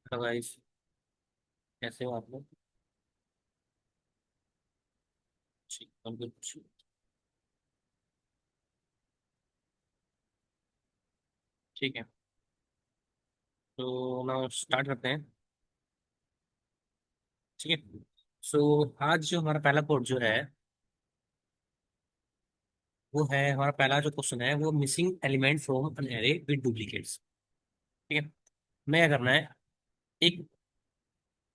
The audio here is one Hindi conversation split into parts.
तो गाइस, कैसे हो आप लोग? ठीक, हम कुछ ठीक है। तो ना स्टार्ट करते हैं। ठीक है। सो आज जो हमारा पहला कोड जो है वो है, हमारा पहला जो क्वेश्चन है वो missing element from an array with duplicates. ठीक है। हमें क्या करना है? एक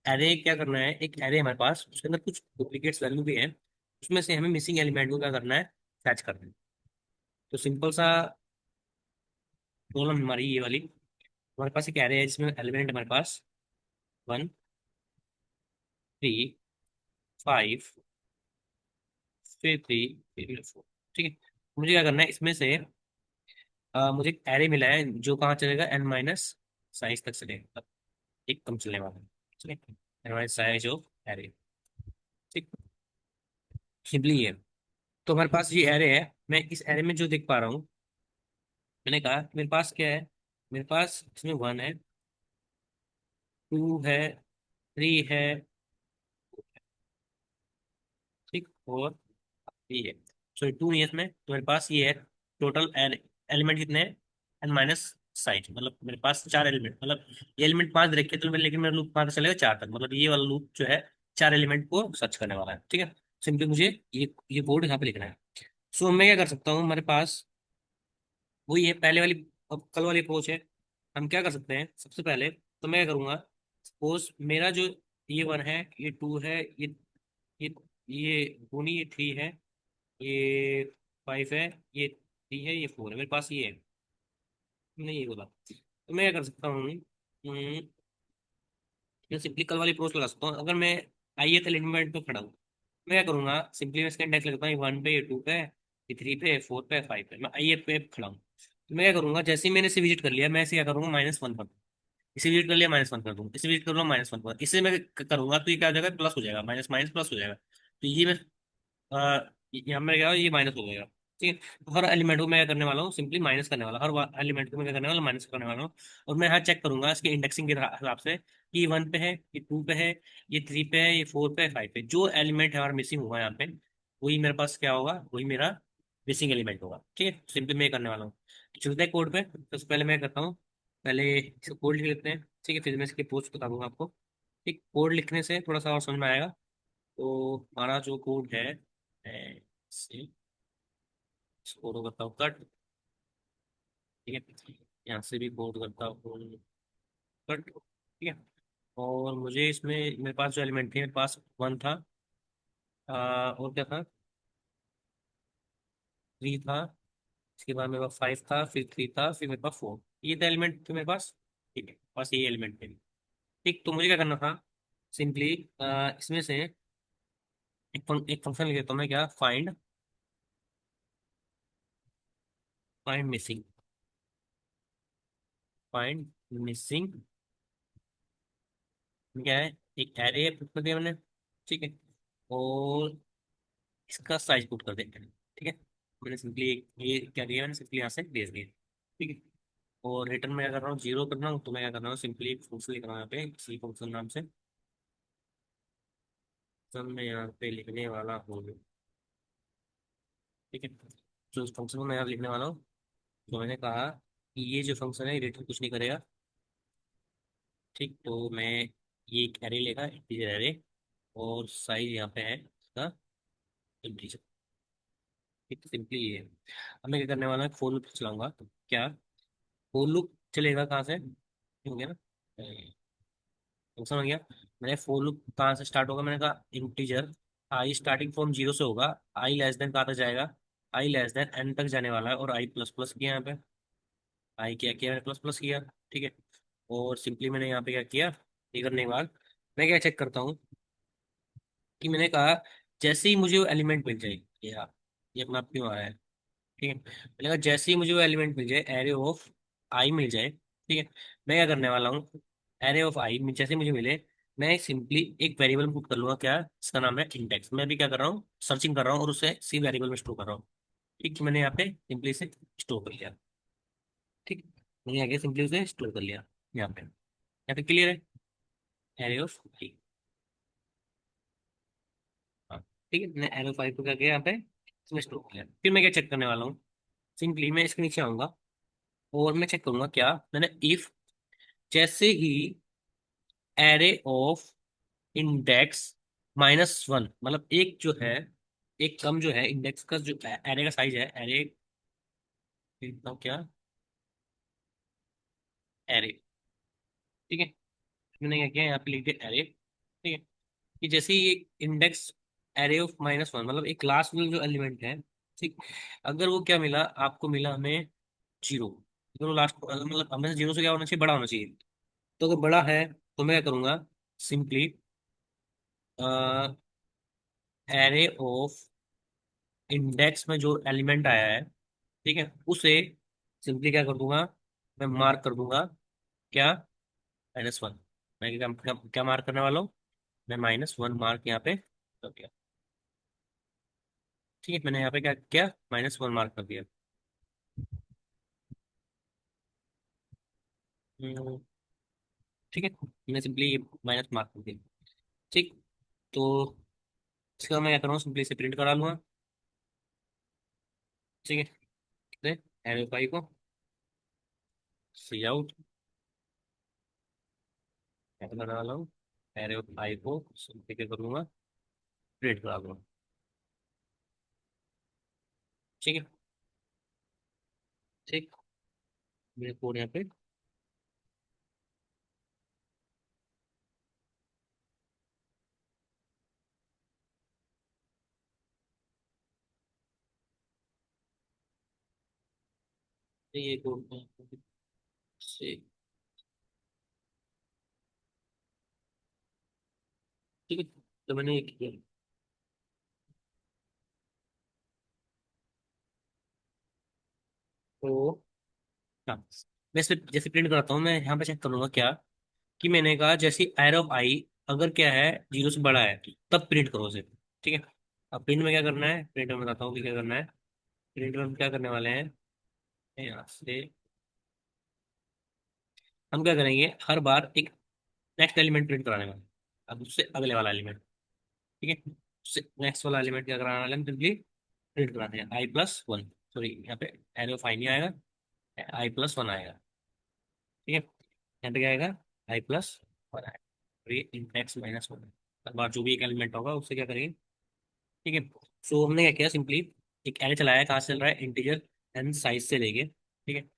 एरे, क्या करना है, एक एरे हमारे पास, उसके अंदर कुछ डुप्लीकेट्स वैल्यू भी है। उसमें से हमें मिसिंग एलिमेंट को क्या करना है? फैच करना है। तो सिंपल सा प्रॉब्लम हमारी ये वाली। हमारे पास एक एरे है जिसमें एलिमेंट हमारे पास 1, 3, 5, फिर 3, फिर 4। ठीक है। मुझे क्या करना है इसमें से, मुझे एक एरे मिला है जो कहाँ चलेगा, एन माइनस साइज तक चलेगा, मतलब एक कम चलने वाला है। ठीक है। N minus size of array. ठीक। सिंपली ये। तो हमारे पास ये एरे है। मैं इस एरे में जो देख पा रहा हूँ, मैंने कहा मेरे पास क्या है, मेरे पास इसमें 1 है, 2 है, 3 है, ठीक, और ये है। सॉरी, 2 नहीं है इसमें, तो मेरे पास ये है। टोटल एलिमेंट कितने हैं? एन माइनस साइज, मतलब मेरे पास 4 एलिमेंट, मतलब ये एलिमेंट 5 रखे तो लेकिन मेरा लूप 5 से चलेगा 4 तक, मतलब ये वाला लूप जो है 4 एलिमेंट को सर्च करने वाला है। ठीक है। सिंपली मुझे ये कोड यहाँ पे लिखना है। सो मैं क्या कर सकता हूँ, हमारे पास वही है पहले वाली, अब कल वाली अप्रोच है। हम क्या कर सकते हैं सबसे पहले, तो मैं क्या करूंगा, सपोज मेरा जो ये 1 है, ये 2 है, ये ये 2 नहीं, ये 3 है, ये 5 है, ये 3 है, ये 4 है, मेरे पास ये है। नहीं, ये बोला तो मैं क्या कर सकता हूँ, मैं सिंपली कल वाली अप्रोच लगा सकता हूँ। अगर मैं आईएथ एलिमेंट पे खड़ा हूँ, मैं क्या करूंगा, सिंपली मैं इसका इंडेक्स लगता हूँ, 1 पे, ये 2 पे, ये 3 पे, 4 पे, 5 पे, मैं आईएथ पे खड़ा हूँ। तो मैं क्या करूंगा, जैसे ही मैंने इसे विजिट कर लिया, मैं इसे क्या करूंगा, -1 कर दूँ। इसे विजिट कर लिया, -1 कर दूँ, इसे विजिट कर लूँ, -1 कर, इसे मैं करूंगा तो ये क्या हो जाएगा, प्लस हो जाएगा, माइनस माइनस प्लस हो जाएगा। तो ये मैं यहाँ में क्या, ये माइनस हो जाएगा। ठीक है। तो हर एलिमेंट को मैं क्या करने वाला हूँ, सिंपली माइनस करने वाला, हर एलिमेंट को मैं क्या करने वाला, माइनस करने वाला हूँ। और मैं यहाँ चेक करूंगा इसके इंडेक्सिंग के हिसाब से कि 1 पे है, ये 2 पे है, ये 3 पे है, ये 4 पे है, 5 पे, जो एलिमेंट हमारा मिसिंग हुआ यहाँ पे, वही मेरे पास क्या होगा, वही मेरा मिसिंग एलिमेंट होगा। ठीक है। सिंपली मैं ये करने वाला हूँ। चलते हैं कोड पे। तो सबसे पहले मैं करता हूँ, पहले इसको कोड लिख लेते हैं। ठीक है, फिर मैं इसके पोस्ट बता दूंगा आपको। ठीक, कोड लिखने से थोड़ा सा और समझ में आएगा। तो हमारा जो कोड है, से इसको तो करता हूँ कट। ठीक है। यहाँ से भी कोड करता हूँ कट। ठीक है। और मुझे इसमें, मेरे पास जो एलिमेंट थे, मेरे पास 1 था, और क्या था, 3 था, इसके बाद मेरे पास 5 था, फिर 3 था, फिर मेरे पास 4, ये थे एलिमेंट थे मेरे पास। ठीक है, बस ये एलिमेंट थे। ठीक, तो मुझे क्या करना था, सिंपली इसमें से एक फंक्शन लिख देता हूँ मैं, क्या, find, find missing, find missing, क्या है, एक एरे पुट कर दिया मैंने। ठीक है। और इसका साइज पुट कर देंगे। ठीक है। मैंने सिंपली ये क्या किया, मैंने सिंपली यहाँ से भेज दिया। ठीक है। और रिटर्न में क्या कर रहा हूँ, 0 कर रहा हूँ, तो मैं क्या कर रहा हूँ, सिंपली एक फंक्शन लिख रहा हूँ यहाँ पे, सी फंक्शन नाम से। फंक्शन में यहाँ पे लिखने वाला हूँ। ठीक है। तो उस फंक्शन को मैं यहाँ लिखने वाला हूँ। तो मैंने कहा कि ये जो फंक्शन है रिटर्न कुछ नहीं करेगा। ठीक, तो मैं ये एक एरे लेगा, इंटीजर एरे, और साइज यहाँ पे है इसका इंटीजर। ठीक, सिंपली ये है। अब मैं क्या करने वाला है, फोर लूप चलाऊंगा। तो क्या, फोर लूप चलेगा कहाँ से, हो गया ना, फंक्शन हो गया। मैंने फोर लूप कहाँ से स्टार्ट होगा, मैंने कहा इंटीजर आई स्टार्टिंग फ्रॉम 0 से होगा, आई लेस देन कहाँ तक जाएगा, आई लेस देन एन तक जाने वाला है, और आई प्लस प्लस किया यहाँ पे, आई क्या किया, मैंने प्लस प्लस किया। ठीक है। और सिंपली मैंने यहाँ पे क्या किया, ये करने के बाद मैं क्या चेक करता हूँ, कि मैंने कहा जैसे ही मुझे वो एलिमेंट मिल जाए, ये अपना आप क्यों आया है। ठीक है। मैंने कहा जैसे ही मुझे वो एलिमेंट मिल जाए, एरे ऑफ आई मिल जाए, ठीक है, मैं क्या करने वाला हूँ, एरे ऑफ आई जैसे मुझे मिले, मैं सिंपली एक वेरिएबल पुट कर लूंगा, क्या, इसका नाम है इंडेक्स। मैं भी क्या कर रहा हूँ, सर्चिंग कर रहा हूँ और उसे सी वेरिएबल में स्टोर कर रहा हूँ। ठीक, तो मैंने यहाँ पे सिंपली इसे स्टोर कर लिया। ठीक, मैंने आगे सिंपली उसे स्टोर कर लिया यहाँ पे। यहाँ पे क्लियर है। Array of five. हाँ, ठीक है, मैंने एरे ऑफ फाइव को क्या किया यहाँ पे, इसमें स्टोर किया। फिर मैं क्या चेक करने वाला हूँ, सिंपली मैं इसके नीचे आऊंगा और मैं चेक करूंगा क्या, मैंने इफ जैसे ही एरे ऑफ इंडेक्स -1, मतलब एक जो है, एक कम जो है इंडेक्स का, जो एरे का साइज है, एरे लिखता हूँ क्या, एरे, ठीक है। मैंने क्या किया यहाँ पे लिख दिया एरे, ठीक है। कि जैसे ही इंडेक्स एरे ऑफ -1, मतलब एक लास्ट में जो एलिमेंट है, ठीक, अगर वो क्या मिला आपको, मिला हमें जीरो, अगर वो लास्ट, मतलब हमें जीरो से क्या होना चाहिए, बड़ा होना चाहिए। तो अगर बड़ा है तो मैं क्या करूंगा, सिंपली एरे ऑफ इंडेक्स में जो एलिमेंट आया है, ठीक है, उसे सिंपली क्या कर दूंगा, मैं मार्क कर दूंगा क्या, -1। मैं क्या मार्क करने वाला हूँ, मैं -1 मार्क यहाँ पे कर दिया, ठीक है। मैंने यहाँ पे क्या किया, -1 मार्क कर दिया। हम्म, ठीक है, मैंने सिंपली माइनस मार्क कर दिया, ठीक। तो इसका मैं क्या करूँगा, सिंपली इसे प्रिंट करा लूंगा, ठीक है। एरो पाई को सी आउट करने वाला हूँ, एरो पाई को सिंपली क्या करूँगा, प्रिंट करा लूंगा, ठीक है, ठीक। मेरे कोड यहाँ पे, ये कोड से, ठीक है। तो मैंने ये किया, तो हाँ, मैं इसे जैसे प्रिंट करता हूँ, मैं यहाँ पे चेक करूंगा क्या, कि मैंने कहा जैसे एरो ऑफ आई अगर क्या है, जीरो से बड़ा है, तब प्रिंट करो उसे, ठीक है। अब प्रिंट में क्या करना है, प्रिंट में बताता हूँ कि क्या करना है। प्रिंट में हम क्या करने वाले हैं, यहाँ से हम क्या करेंगे, हर बार एक नेक्स्ट एलिमेंट प्रिंट कराने वाले हैं। अब उससे अगले वाला एलिमेंट, ठीक है, उससे नेक्स्ट वाला एलिमेंट क्या कराने वाले हैं, सिंपली प्रिंट कराते हैं I+1, सॉरी यहाँ पे एरो ऑफ आई नहीं आएगा, I+1 आएगा, ठीक है। यहाँ पे क्या आएगा, I+1 आएगा, और ये इंडेक्स -1, हर बार जो भी एक एलिमेंट होगा उससे क्या करेंगे, ठीक है। सो हमने क्या किया, सिंपली एक एरे चलाया, कहाँ से चल रहा है, इंटीजर एंड साइज से लेके, ठीक है।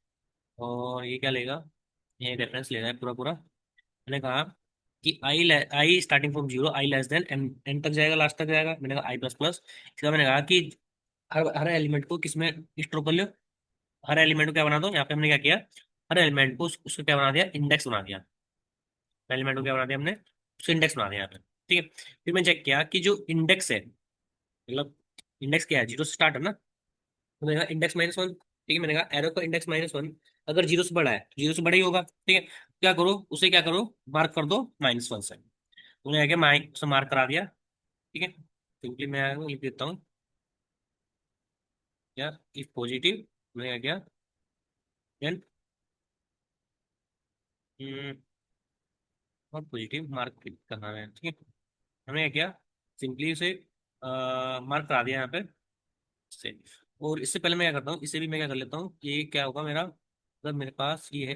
और ये क्या लेगा, ये रेफरेंस ले रहा है पूरा पूरा। मैंने कहा कि I starting from zero, I less than N, N तक जाएगा, लास्ट तक जाएगा। मैंने कहा I++, इसका मैंने कहा कि हर हर एलिमेंट को किसमें स्टोर कर लियो, हर एलिमेंट को क्या बना दो, यहाँ पे हमने क्या किया, हर एलिमेंट को उसको क्या बना दिया, इंडेक्स बना दिया। एलिमेंट को क्या बना दिया हमने, उसको इंडेक्स बना दिया यहाँ पे, ठीक है। फिर मैं चेक किया कि जो इंडेक्स है, मतलब इंडेक्स क्या है, जीरो से स्टार्ट है ना, तो मैंने कहा इंडेक्स -1, ठीक है। मैंने कहा एरो का इंडेक्स -1 अगर जीरो से बड़ा है, जीरो से बड़ा ही होगा, ठीक है। क्या करो, उसे क्या करो, मार्क कर दो -1 से। उन्हें आगे माइक से मार्क करा दिया, ठीक है। सिंपली मैं आगे लिख देता हूँ क्या, इफ पॉजिटिव, मैंने क्या किया, देन और पॉजिटिव मार्क करना है, ठीक है। हमने क्या किया, सिंपली उसे मार्क करा दिया यहाँ पे से। और इससे पहले मैं क्या करता हूँ, इसे भी मैं क्या कर लेता हूँ, ये क्या होगा मेरा, मतलब मेरे पास ये है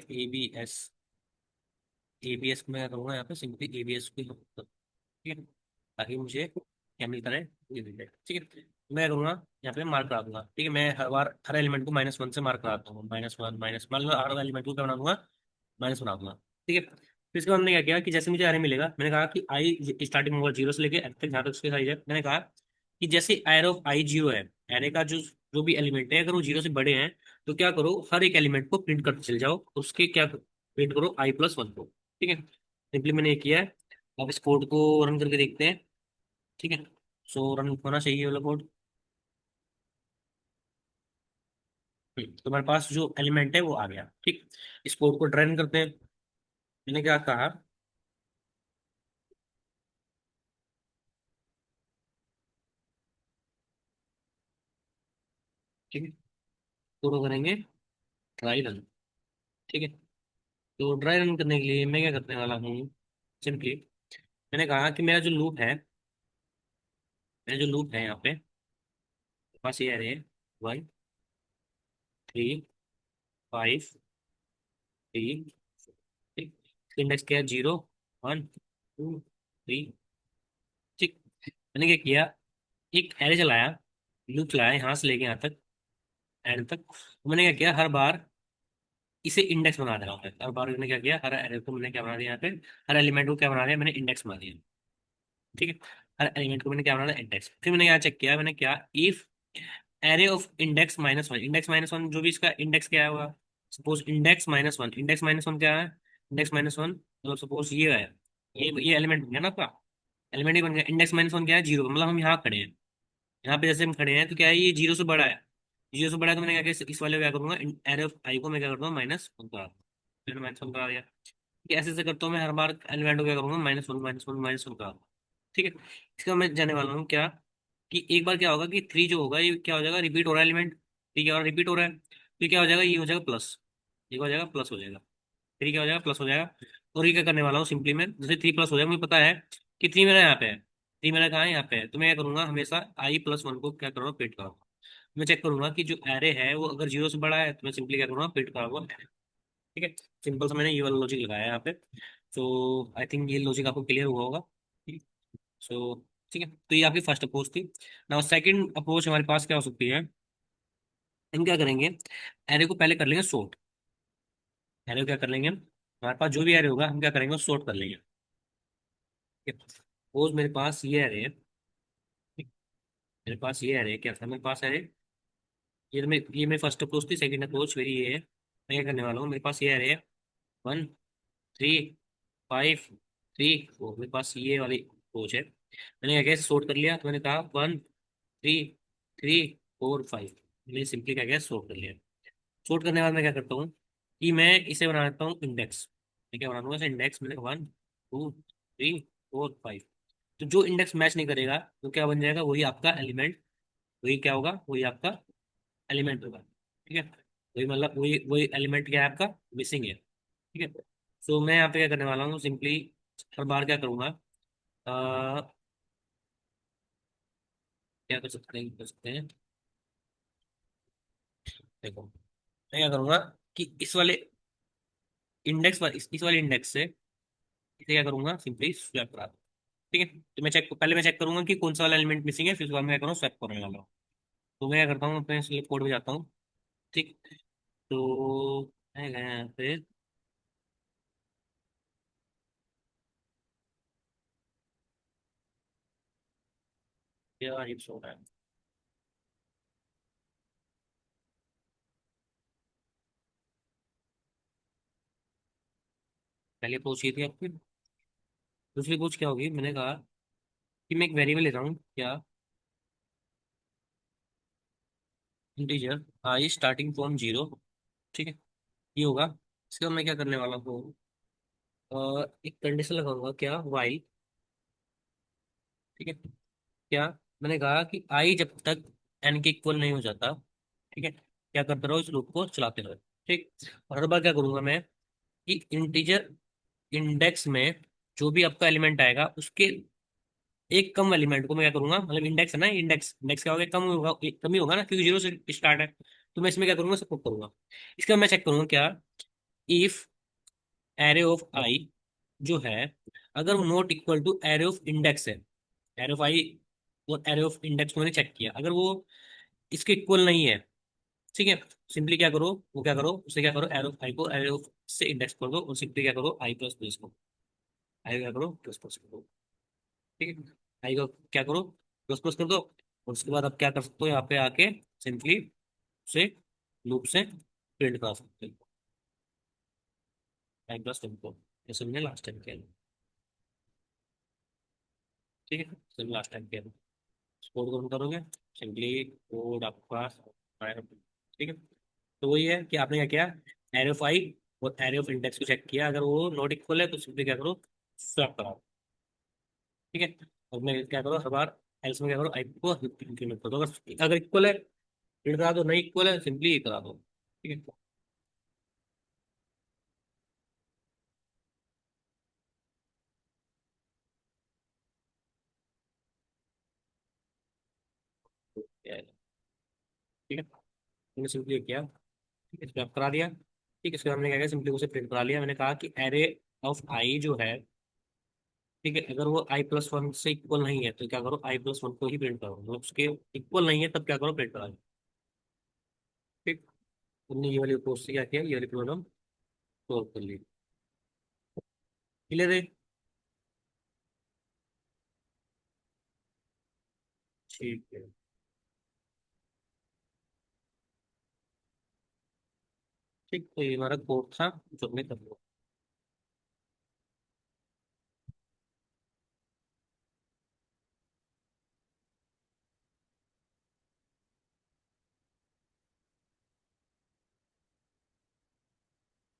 ABS को मैं क्या करूँगा, यहाँ पे सिंपली ABS को, ठीक है, ताकि मुझे क्या मिलता रहे, ये मिल जाए, ठीक है। मैं करूँगा यहाँ पे मार्क करा दूंगा, ठीक है। मैं हर बार हर एलिमेंट को -1 से मार्क कराता हूँ, -1 मतलब हर एलिमेंट को क्या बना दूंगा, माइनस बना दूंगा, ठीक है। फिर इसके बाद हमने क्या किया कि जैसे मुझे आरे मिलेगा, मैंने कहा कि आई स्टार्टिंग होगा जीरो से लेके एन तक, जहाँ तक उसके साइज है, मैंने कहा कि जैसे एरे ऑफ आई जीरो है, एरे का जो जो भी एलिमेंट है, अगर वो जीरो से बड़े हैं, तो क्या करो, हर एक एलिमेंट को प्रिंट करते चले जाओ, उसके क्या प्रिंट करो, I+1 को, ठीक है। सिंपली मैंने ये किया है। अब इस कोड को रन करके देखते हैं, ठीक है। सो रन होना चाहिए ये वाला कोड। तो हमारे पास जो एलिमेंट है वो आ गया, ठीक। इस कोड को रन करते हैं। मैंने क्या कहा, ठीक है, तो करेंगे ट्राई रन, ठीक है। तो ड्राई रन करने के लिए मैं क्या करने वाला हूँ, सिंपली मैंने कहा कि मेरा जो लूप है यहाँ पे, मेरे पास ये अरे 1 3 5 3, ठीक। इंडेक्स क्या है 0 1 2 3, ठीक। मैंने क्या किया, एक एरे चलाया, लूप चलाया यहाँ से लेके यहाँ तक, एंड तक। तो मैंने क्या किया, हर बार इसे इंडेक्स बना दे रहा हूँ। हर बार मैंने क्या किया, हर एरे को मैंने क्या बना दिया यहाँ पे, हर एलिमेंट को क्या बना दिया मैंने, इंडेक्स बना दिया, ठीक है। हर एलिमेंट को मैंने क्या बना दिया, इंडेक्स। फिर मैंने क्या चेक किया, मैंने क्या, if array of index -1, index -1 जो भी इसका इंडेक्स क्या होगा, सपोज इंडेक्स -1, इंडेक्स -1 क्या है, इंडेक्स -1 मतलब सपोज ये है, ये एलिमेंट बन गया ना आपका, एलिमेंट ही बन गया। इंडेक्स -1 क्या है, 0, मतलब हम यहाँ खड़े हैं, यहाँ पे जैसे हम खड़े हैं तो क्या है, ये 0 से बड़ा है, 0 से बड़ा है, तो मैंने क्या किया, इस वाले को क्या करूंगा, एरे ऑफ आई को मैं क्या करता हूँ -1 करा, मैंने -1 करा दिया। कि ऐसे ऐसे करता हूँ मैं, हर बार एलिमेंट को क्या करूंगा, -1 करा, ठीक है। इसका मैं जाने वाला हूँ क्या, कि एक बार क्या होगा कि 3 जो होगा ये क्या हो जाएगा, रिपीट हो रहा है एलिमेंट, ठीक है, और रिपीट हो रहा है तो क्या हो जाएगा, ये हो जाएगा प्लस, ये हो जाएगा प्लस हो जाएगा, 3 क्या हो जाएगा, प्लस हो जाएगा। और ये क्या करने वाला हूँ, सिंपली मैं जैसे 3 प्लस हो जाएगा, मुझे पता है कि 3 मेरा यहाँ पे है, 3 मेरा कहाँ है, यहाँ पे है, तो मैं क्या करूंगा, हमेशा i+1 को क्या करूँगा, प्रिंट करूँगा। मैं चेक करूंगा कि जो एरे है वो अगर 0 से बड़ा है तो मैं सिंपली क्या करूंगा, प्रिंट करूंगा, ठीक है। सिंपल सा मैंने ये वाला लॉजिक लगाया है यहाँ पे। सो आई थिंक ये लॉजिक आपको क्लियर हुआ होगा, ठीक। सो ठीक है, तो ये आपकी फर्स्ट अप्रोच थी। नाउ सेकंड अप्रोच हमारे पास क्या हो सकती है, हम क्या करेंगे, एरे को पहले कर लेंगे सॉर्ट। एरे को क्या कर लेंगे, हमारे पास जो भी एरे होगा हम क्या करेंगे, सॉर्ट कर लेंगे, ठीक है। सपोज मेरे पास ये एरे है, ठीक, मेरे पास ये एरे क्या था, मेरे पास एरे, ये मेरी फर्स्ट अप्रोच थी। सेकंड अप्रोच मेरी ये है, मैं क्या करने वाला हूँ, मेरे पास ये एरे है 1 3 5 3 4, मेरे पास ये वाली अप्रोच है। मैंने क्या किया, सॉर्ट कर लिया, तो मैंने कहा 1 3 3 4 5, मैंने सिंपली क्या किया, सॉर्ट कर लिया। सॉर्ट करने के बाद मैं क्या करता हूँ, कि मैं इसे बना देता हूँ इंडेक्स। मैं क्या बना दूंगा, इसे इंडेक्स, मैंने 1 2 3 4 5। तो जो इंडेक्स मैच नहीं करेगा तो क्या बन जाएगा, वही आपका एलिमेंट, वही क्या होगा, वही आपका एलिमेंट होगा, ठीक है। वही मतलब वही वही एलिमेंट क्या है आपका, मिसिंग है, ठीक है। सो मैं यहाँ पे क्या करने वाला हूँ, सिंपली हर बार क्या करूंगा, क्या कर सकते हैं, देखो मैं क्या करूंगा, कि इस वाले इंडेक्स से इसे क्या करूंगा, सिंपली स्वैप करा दूं, ठीक है। तो पहले मैं चेक करूंगा कि कौन सा वाला एलिमेंट मिसिंग है, फिर उसके बाद मैं क्या करूँ, स्वैप करने वाला हूँ। तो मैं क्या करता हूँ, अपने सिलेक्ट कोड में जाता हूँ, ठीक। तो मैं गया यहाँ पे, यार ये सो रहा है, पहले अप्रोच ये थी आपकी। दूसरी अप्रोच क्या होगी, मैंने कहा कि मैं एक वेरिएबल ले रहा हूँ क्या, इंटीजर आई स्टार्टिंग फ्रॉम 0, ठीक है। ये होगा, इसके बाद मैं क्या करने वाला हूँ, एक कंडीशन लगाऊंगा क्या, वाइल, ठीक है। क्या, मैंने कहा कि आई जब तक एन के इक्वल नहीं हो जाता, ठीक है, क्या करते रहो, इस लूप को चलाते रहो, ठीक। और हर बार क्या करूंगा मैं, कि इंटीजर इंडेक्स में जो भी आपका एलिमेंट आएगा उसके एक कम एलिमेंट को मैं क्या करूंगा, मतलब इंडेक्स है ना, इंडेक्स इंडेक्स क्या होगा, कम होगा, कम ही होगा ना, क्योंकि 0 से स्टार्ट है। तो मैं इसमें क्या करूंगा, सपोर्ट करूंगा। इसका मैं चेक करूंगा क्या, इफ एरे ऑफ आई जो है, अगर वो not equal to array of index है, एरे ऑफ आई और एरे ऑफ इंडेक्स को मैंने चेक किया, अगर वो इसके इक्वल नहीं है, ठीक है, सिंपली क्या करो, वो क्या करो, उसे क्या करो, एरो ऑफ आई को एरो ऑफ से इंडेक्स कर दो, और सिंपली क्या करो, आई++ को, आई क्या करो, प्लस प्लस कर दो, ठीक है। आई को क्या करो, प्लस प्लस कर दो। और उसके बाद आप क्या कर सकते हो, यहाँ पे आके सिंपली उसे लूप से प्रिंट करा सकते हो, आई+ को, जैसे हमने लास्ट टाइम किया, ठीक है, जैसे लास्ट टाइम किया। कोड कौन करोगे, सिंपली कोड आपका आएगा, ठीक है। तो वही है कि आपने क्या किया, एरे ऑफ आई और एरे ऑफ इंडेक्स को चेक किया, अगर वो नॉट इक्वल है तो सिंपली क्या करो, स्वैप कराओ, ठीक है। और मैं क्या करो, हर बार एल्स में क्या करो, आई को इंक्रीमेंट कर दो, अगर अगर इक्वल है प्रिंट करा दो, नहीं इक्वल है सिंपली करा दो, ठीक है। ठीक है, मैंने सिंपली किया। ठीक है, स्वैप करा दिया। ठीक है, इसके बाद मैंने क्या किया, सिंपली उसे प्रिंट करा लिया। मैंने कहा कि एरे ऑफ आई जो है, ठीक है, अगर वो आई प्लस वन से इक्वल नहीं है तो क्या करो, आई प्लस वन को ही प्रिंट करो, मतलब उसके इक्वल नहीं है तब क्या करो, प्रिंट करा दो। ठीक, हमने ये वाली अप्रोच से क्या किया, ये वाली प्रॉब्लम सॉल्व कर ली। क्लियर है? ठीक है। ठीक, तो ये हमारा कोड था जो हमने कर लिया।